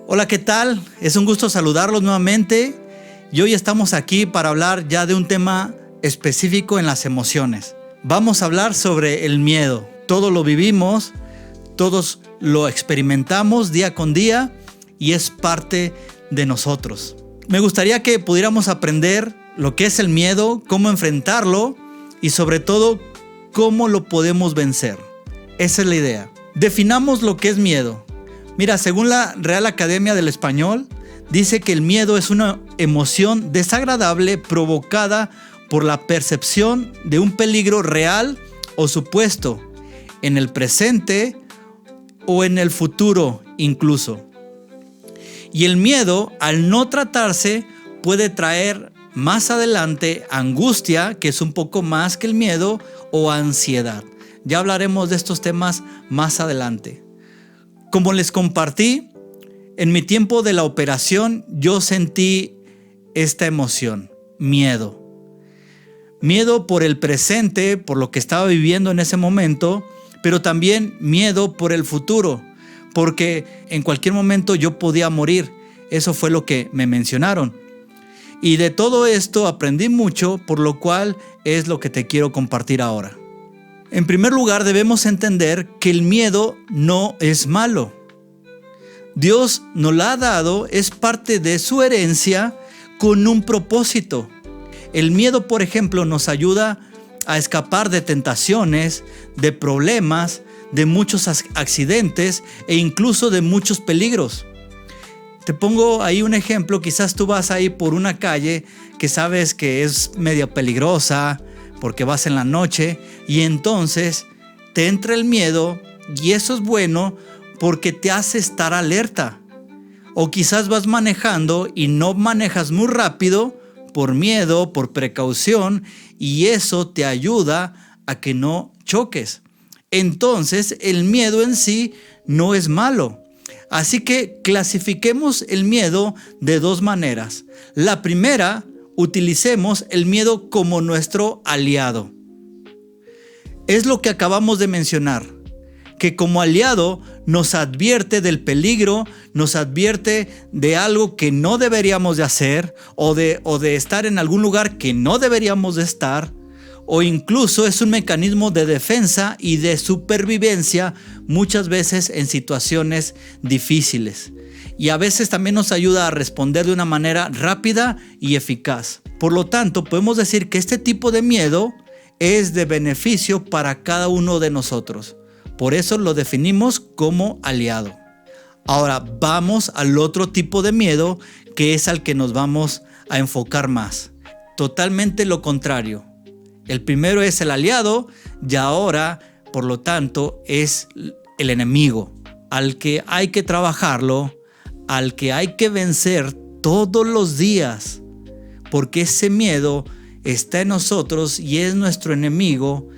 Hola, ¿qué tal? Es un gusto saludarlos nuevamente y hoy estamos aquí para hablar ya de un tema específico en las emociones. Vamos a hablar sobre el miedo. Todos lo vivimos, todos lo experimentamos día con día y es parte de nosotros. Me gustaría que pudiéramos aprender lo que es el miedo, cómo enfrentarlo y sobre todo cómo lo podemos vencer. Esa es la idea. Definamos lo que es miedo. Mira, según la Real Academia del Español, dice que el miedo es una emoción desagradable provocada por la percepción de un peligro real o supuesto en el presente o en el futuro incluso. Y el miedo, al no tratarse, puede traer más adelante angustia, que es un poco más que el miedo, o ansiedad. Ya hablaremos de estos temas más adelante. Como les compartí, en mi tiempo de la operación yo sentí esta emoción, miedo. Miedo por el presente, por lo que estaba viviendo en ese momento, pero también miedo por el futuro, porque en cualquier momento yo podía morir. Eso fue lo que me mencionaron. Y de todo esto aprendí mucho, por lo cual es lo que te quiero compartir ahora. En primer lugar, debemos entender que el miedo no es malo. Dios nos la ha dado, es parte de su herencia con un propósito. El miedo, por ejemplo, nos ayuda a escapar de tentaciones, de problemas, de muchos accidentes e incluso de muchos peligros. Te pongo ahí un ejemplo, quizás tú vas ahí por una calle que sabes que es medio peligrosa, porque vas en la noche y entonces te entra el miedo y eso es bueno porque te hace estar alerta. O quizás vas manejando y no manejas muy rápido por miedo, por precaución y eso te ayuda a que no choques. Entonces el miedo en sí no es malo. Así que clasifiquemos el miedo de dos maneras. La primera, utilicemos el miedo como nuestro aliado. Es lo que acabamos de mencionar, que como aliado nos advierte del peligro, nos advierte de algo que no deberíamos de hacer o de estar en algún lugar que no deberíamos de estar, o incluso es un mecanismo de defensa y de supervivencia muchas veces en situaciones difíciles. Y a veces también nos ayuda a responder de una manera rápida y eficaz. Por lo tanto, podemos decir que este tipo de miedo es de beneficio para cada uno de nosotros. Por eso lo definimos como aliado. Ahora vamos al otro tipo de miedo, que es al que nos vamos a enfocar más. Totalmente lo contrario. El primero es el aliado y ahora, por lo tanto, es el enemigo, al que hay que trabajarlo, al que hay que vencer todos los días, porque ese miedo está en nosotros y es nuestro enemigo,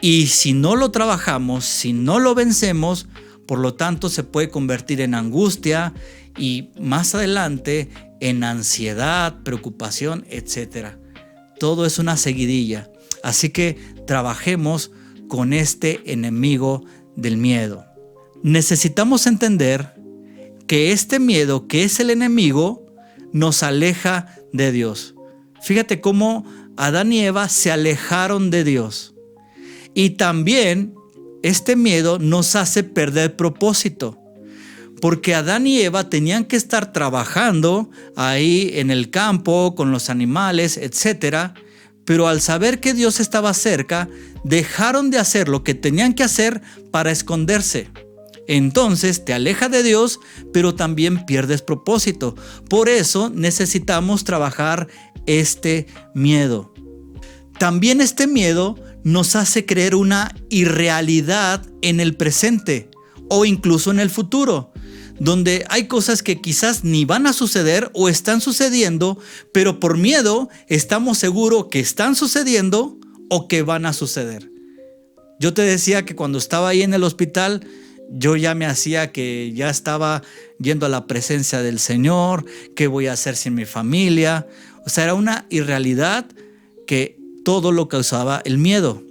y si no lo trabajamos, si no lo vencemos, por lo tanto se puede convertir en angustia y más adelante en ansiedad, preocupación, etc. Todo es una seguidilla. Así que trabajemos con este enemigo del miedo. Necesitamos entender que este miedo, que es el enemigo, nos aleja de Dios. Fíjate cómo Adán y Eva se alejaron de Dios. Y también este miedo nos hace perder propósito. Porque Adán y Eva tenían que estar trabajando ahí en el campo, con los animales, etcétera. Pero al saber que Dios estaba cerca, dejaron de hacer lo que tenían que hacer para esconderse. Entonces te aleja de Dios, pero también pierdes propósito. Por eso necesitamos trabajar este miedo. También este miedo nos hace creer una irrealidad en el presente o incluso en el futuro, donde hay cosas que quizás ni van a suceder o están sucediendo, pero por miedo estamos seguros que están sucediendo o que van a suceder. Yo te decía que cuando estaba ahí en el hospital, yo ya me hacía que ya estaba yendo a la presencia del Señor, ¿qué voy a hacer sin mi familia? O sea, era una irrealidad que todo lo causaba el miedo.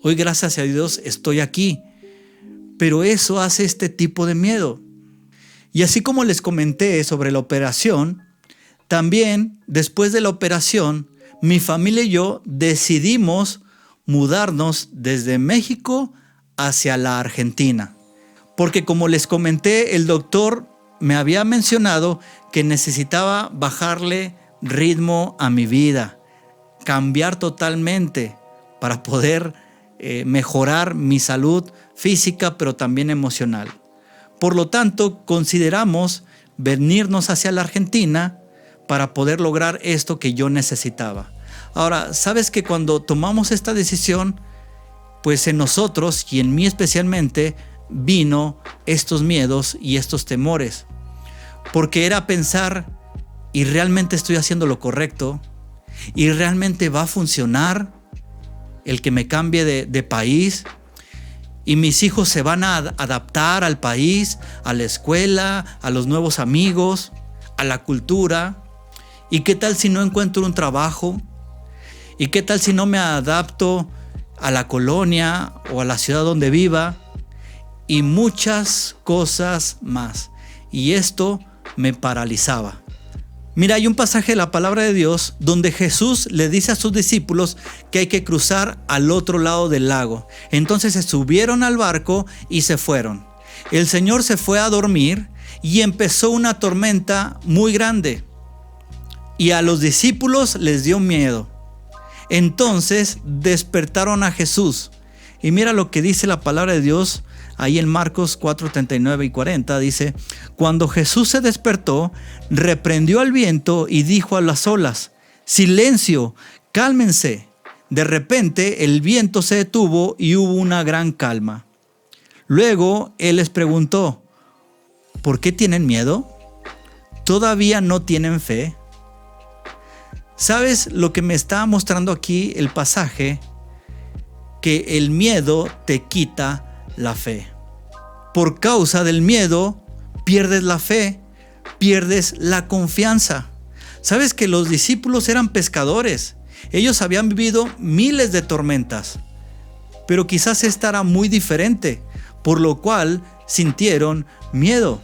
Hoy, gracias a Dios, estoy aquí, pero eso hace este tipo de miedo. Y así como les comenté sobre la operación, también después de la operación, mi familia y yo decidimos mudarnos desde México hacia la Argentina. Porque como les comenté, el doctor me había mencionado que necesitaba bajarle ritmo a mi vida, cambiar totalmente para poder mejorar mi salud física, pero también emocional. Por lo tanto, consideramos venirnos hacia la Argentina para poder lograr esto que yo necesitaba. Ahora, ¿sabes que cuando tomamos esta decisión, pues en nosotros y en mí especialmente vino estos miedos y estos temores? Porque era pensar, ¿y realmente estoy haciendo lo correcto? ¿Y realmente va a funcionar el que me cambie de país? ¿Y mis hijos se van a adaptar al país, a la escuela, a los nuevos amigos, a la cultura? ¿Y qué tal si no encuentro un trabajo? ¿Y qué tal si no me adapto a la colonia o a la ciudad donde viva? Y muchas cosas más. Y esto me paralizaba. Mira, hay un pasaje de la palabra de Dios donde Jesús le dice a sus discípulos que hay que cruzar al otro lado del lago. Entonces se subieron al barco y se fueron. El Señor se fue a dormir y empezó una tormenta muy grande. Y a los discípulos les dio miedo. Entonces despertaron a Jesús. Y mira lo que dice la palabra de Dios ahí en Marcos 4, 39 y 40. Dice: cuando Jesús se despertó, reprendió al viento y dijo a las olas: silencio, cálmense. De repente el viento se detuvo y hubo una gran calma. Luego él les preguntó: ¿por qué tienen miedo? ¿Todavía no tienen fe? ¿Sabes lo que me está mostrando aquí el pasaje? Que el miedo te quita la fe. Por causa del miedo pierdes la fe, pierdes la confianza. ¿Sabes que los discípulos eran pescadores? Ellos habían vivido miles de tormentas, pero quizás esta era muy diferente, por lo cual sintieron miedo.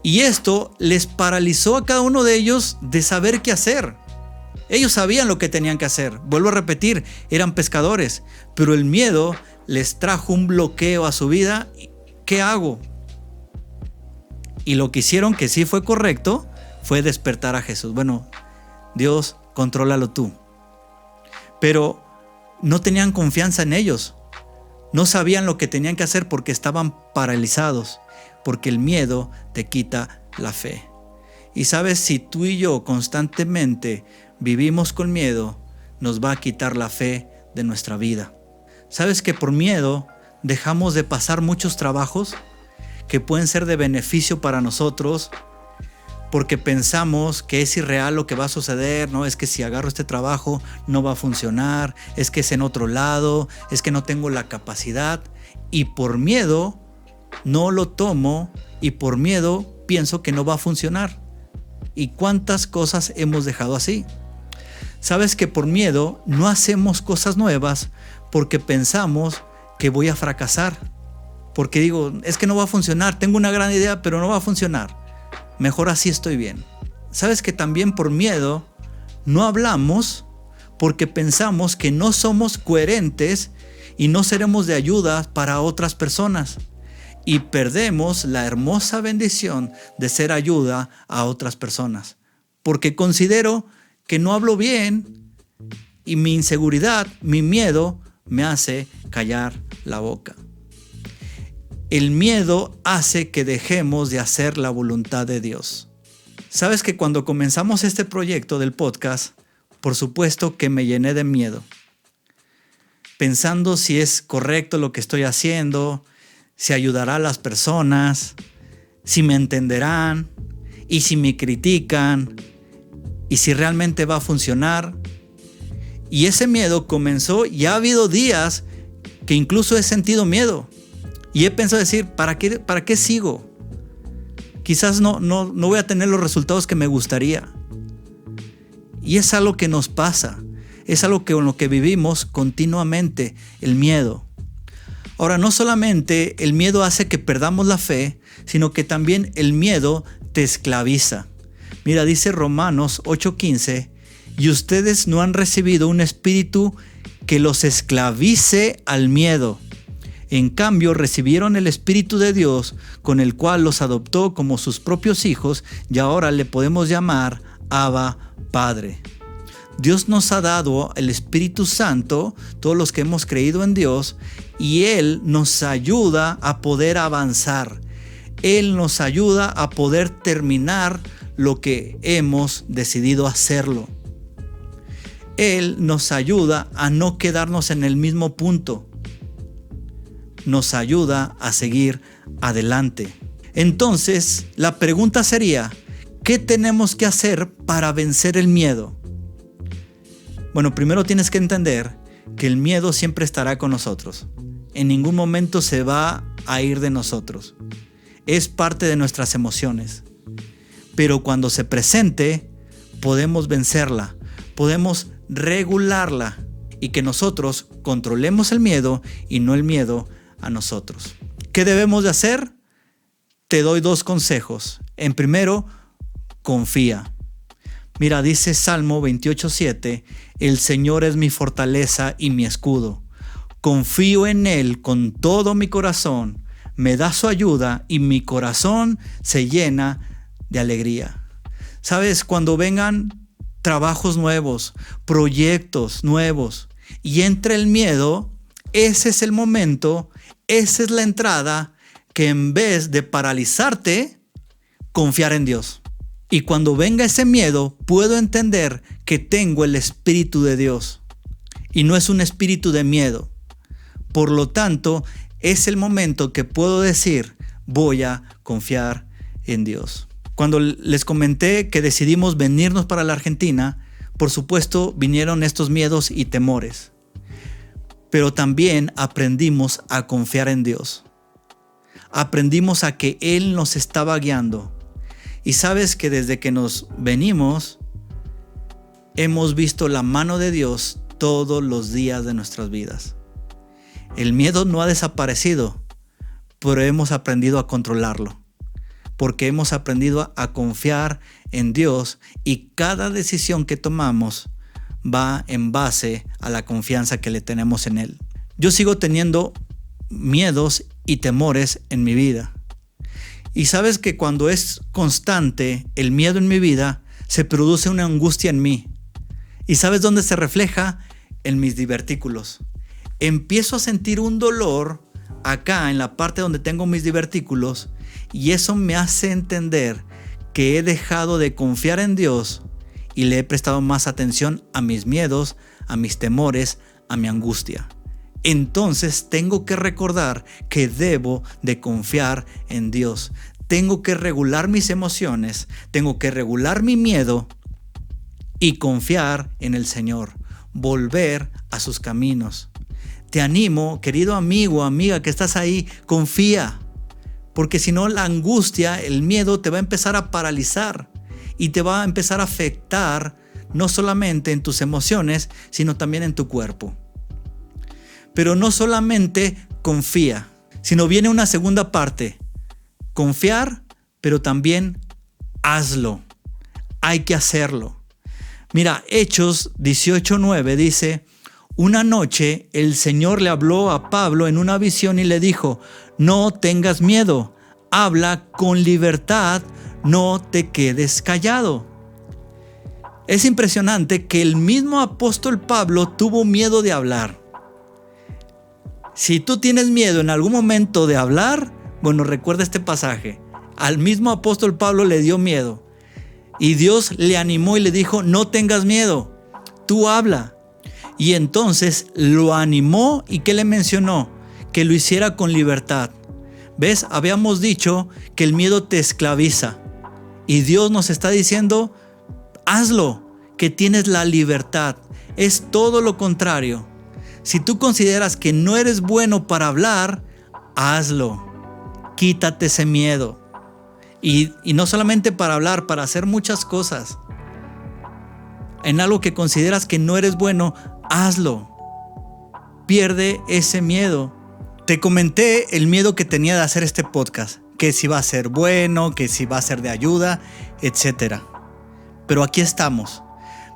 Y esto les paralizó a cada uno de ellos de saber qué hacer. Ellos sabían lo que tenían que hacer. Vuelvo a repetir, eran pescadores, pero el miedo les trajo un bloqueo a su vida. ¿Qué hago? Y lo que hicieron, que sí fue correcto, fue despertar a Jesús. Bueno, Dios, contrólalo tú. Pero no tenían confianza en ellos. No sabían lo que tenían que hacer porque estaban paralizados. Porque el miedo te quita la fe. Y sabes, si tú y yo constantemente vivimos con miedo, nos va a quitar la fe de nuestra vida. ¿Sabes que por miedo dejamos de pasar muchos trabajos que pueden ser de beneficio para nosotros? Porque pensamos que es irreal lo que va a suceder, ¿no? Es que si agarro este trabajo no va a funcionar, es que es en otro lado, es que no tengo la capacidad. Y por miedo no lo tomo y por miedo pienso que no va a funcionar. ¿Y cuántas cosas hemos dejado así? ¿Sabes que por miedo no hacemos cosas nuevas porque pensamos que voy a fracasar? Porque digo, es que no va a funcionar, tengo una gran idea, pero no va a funcionar. Mejor así estoy bien. ¿Sabes que también por miedo no hablamos porque pensamos que no somos coherentes y no seremos de ayuda para otras personas? Y perdemos la hermosa bendición de ser ayuda a otras personas. Porque considero que no hablo bien y mi inseguridad, mi miedo me hace callar la boca. El miedo hace que dejemos de hacer la voluntad de Dios. Sabes que cuando comenzamos este proyecto del podcast, por supuesto que me llené de miedo. Pensando si es correcto lo que estoy haciendo, si ayudará a las personas, si me entenderán, y si me critican, y si realmente va a funcionar. Y ese miedo comenzó y ha habido días que incluso he sentido miedo. Y he pensado decir, ¿para qué sigo? Quizás no voy a tener los resultados que me gustaría. Y es algo que nos pasa. Es algo con lo que vivimos continuamente, el miedo. Ahora, no solamente el miedo hace que perdamos la fe, sino que también el miedo te esclaviza. Mira, dice Romanos 8:15, y ustedes no han recibido un espíritu que los esclavice al miedo. En cambio, recibieron el Espíritu de Dios, con el cual los adoptó como sus propios hijos, y ahora le podemos llamar Abba, Padre. Dios nos ha dado el Espíritu Santo, todos los que hemos creído en Dios, y Él nos ayuda a poder avanzar. Él nos ayuda a poder terminar lo que hemos decidido hacerlo. Él nos ayuda a no quedarnos en el mismo punto. Nos ayuda a seguir adelante. Entonces, la pregunta sería, ¿qué tenemos que hacer para vencer el miedo? Bueno, primero tienes que entender que el miedo siempre estará con nosotros. En ningún momento se va a ir de nosotros. Es parte de nuestras emociones. Pero cuando se presente, podemos vencerla, podemos regularla y que nosotros controlemos el miedo y no el miedo a nosotros. ¿Qué debemos de hacer? Te doy 2 consejos. En primero, confía. Mira, dice Salmo 28:7, el Señor es mi fortaleza y mi escudo. Confío en Él con todo mi corazón. Me da su ayuda y mi corazón se llena de alegría. ¿Sabes? Cuando vengan trabajos nuevos, proyectos nuevos y entre el miedo, ese es el momento, esa es la entrada que en vez de paralizarte, confiar en Dios. Y cuando venga ese miedo, puedo entender que tengo el Espíritu de Dios y no es un espíritu de miedo. Por lo tanto, es el momento que puedo decir, voy a confiar en Dios. Cuando les comenté que decidimos venirnos para la Argentina, por supuesto vinieron estos miedos y temores. Pero también aprendimos a confiar en Dios. Aprendimos a que Él nos estaba guiando. Y sabes que desde que nos venimos, hemos visto la mano de Dios todos los días de nuestras vidas. El miedo no ha desaparecido, pero hemos aprendido a controlarlo. Porque hemos aprendido a confiar en Dios y cada decisión que tomamos va en base a la confianza que le tenemos en Él. Yo sigo teniendo miedos y temores en mi vida. Y sabes que cuando es constante el miedo en mi vida, se produce una angustia en mí. ¿Y sabes dónde se refleja? En mis divertículos. Empiezo a sentir un dolor acá en la parte donde tengo mis divertículos y eso me hace entender que he dejado de confiar en Dios y le he prestado más atención a mis miedos, a mis temores, a mi angustia. Entonces tengo que recordar que debo de confiar en Dios. Tengo que regular mis emociones, tengo que regular mi miedo y confiar en el Señor, volver a sus caminos. Te animo, querido amigo, amiga que estás ahí, confía, porque si no la angustia, el miedo te va a empezar a paralizar y te va a empezar a afectar no solamente en tus emociones, sino también en tu cuerpo. Pero no solamente confía, sino viene una segunda parte. Confiar, pero también hazlo. Hay que hacerlo. Mira, Hechos 18:9 dice, una noche el Señor le habló a Pablo en una visión y le dijo, no tengas miedo, habla con libertad, no te quedes callado. Es impresionante que el mismo apóstol Pablo tuvo miedo de hablar. Si tú tienes miedo en algún momento de hablar, bueno, recuerda este pasaje. Al mismo apóstol Pablo le dio miedo. Y Dios le animó y le dijo, no tengas miedo, tú habla. Y entonces lo animó y ¿qué le mencionó? Que lo hiciera con libertad. ¿Ves? Habíamos dicho que el miedo te esclaviza. Y Dios nos está diciendo, hazlo, que tienes la libertad. Es todo lo contrario. Si tú consideras que no eres bueno para hablar, hazlo. Quítate ese miedo. Y no solamente para hablar, para hacer muchas cosas. En algo que consideras que no eres bueno, hazlo. Pierde ese miedo Te comenté el miedo que tenía de hacer este podcast, que si va a ser bueno, que si va a ser de ayuda, etc. Pero aquí estamos.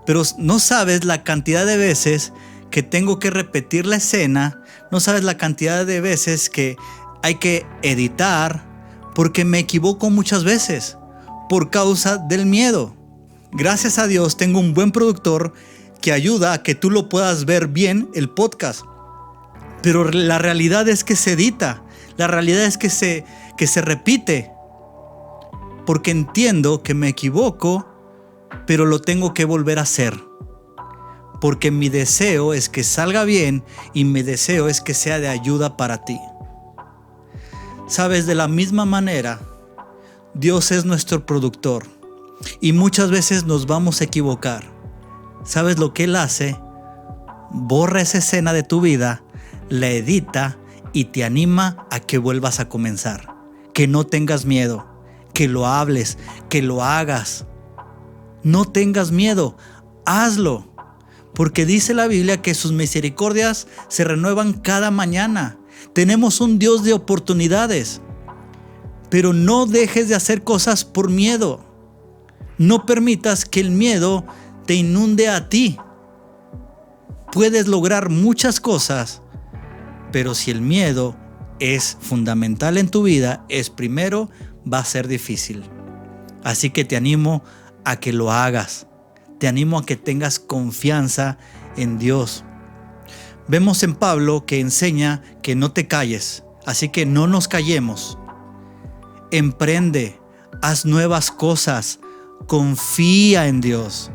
Pero no sabes la cantidad de veces que tengo que repetir la escena, no sabes la cantidad de veces que hay que editar, porque me equivoco muchas veces por causa del miedo. Gracias a Dios tengo un buen productor que ayuda a que tú lo puedas ver bien el podcast. Pero la realidad es que se edita, la realidad es que se repite, porque entiendo que me equivoco, pero lo tengo que volver a hacer. Porque mi deseo es que salga bien y mi deseo es que sea de ayuda para ti. Sabes, de la misma manera, Dios es nuestro productor y muchas veces nos vamos a equivocar. ¿Sabes lo que Él hace? Borra esa escena de tu vida, la edita y te anima a que vuelvas a comenzar. Que no tengas miedo, que lo hables, que lo hagas. No tengas miedo, hazlo. Porque dice la Biblia que sus misericordias se renuevan cada mañana. Tenemos un Dios de oportunidades. Pero no dejes de hacer cosas por miedo. No permitas que el miedo te inunde a ti. Puedes lograr muchas cosas, pero si el miedo es fundamental en tu vida, va a ser difícil. Así que te animo a que lo hagas. Te animo a que tengas confianza en Dios. Vemos en Pablo que enseña que no te calles, así que no nos callemos. Emprende, haz nuevas cosas, confía en Dios,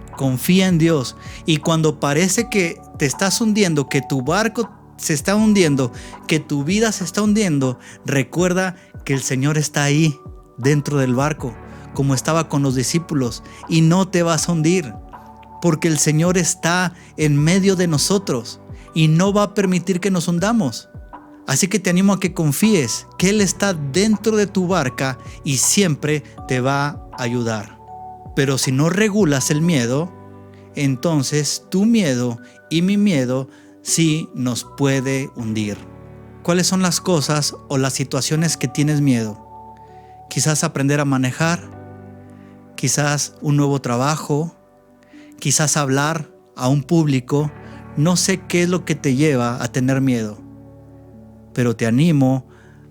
Y cuando parece que te estás hundiendo, que tu barco se está hundiendo, que tu vida se está hundiendo, recuerda que el Señor está ahí, dentro del barco, como estaba con los discípulos, y no te vas a hundir. Porque el Señor está en medio de nosotros y no va a permitir que nos hundamos. Así que te animo a que confíes que Él está dentro de tu barca y siempre te va a ayudar. Pero si no regulas el miedo, entonces tu miedo y mi miedo sí nos puede hundir. ¿Cuáles son las cosas o las situaciones que tienes miedo? Quizás aprender a manejar, quizás un nuevo trabajo, quizás hablar a un público. No sé qué es lo que te lleva a tener miedo, pero te animo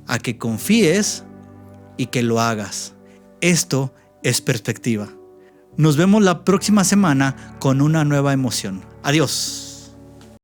a que confíes y que lo hagas. Esto es perspectiva. Nos vemos la próxima semana con una nueva emoción. Adiós.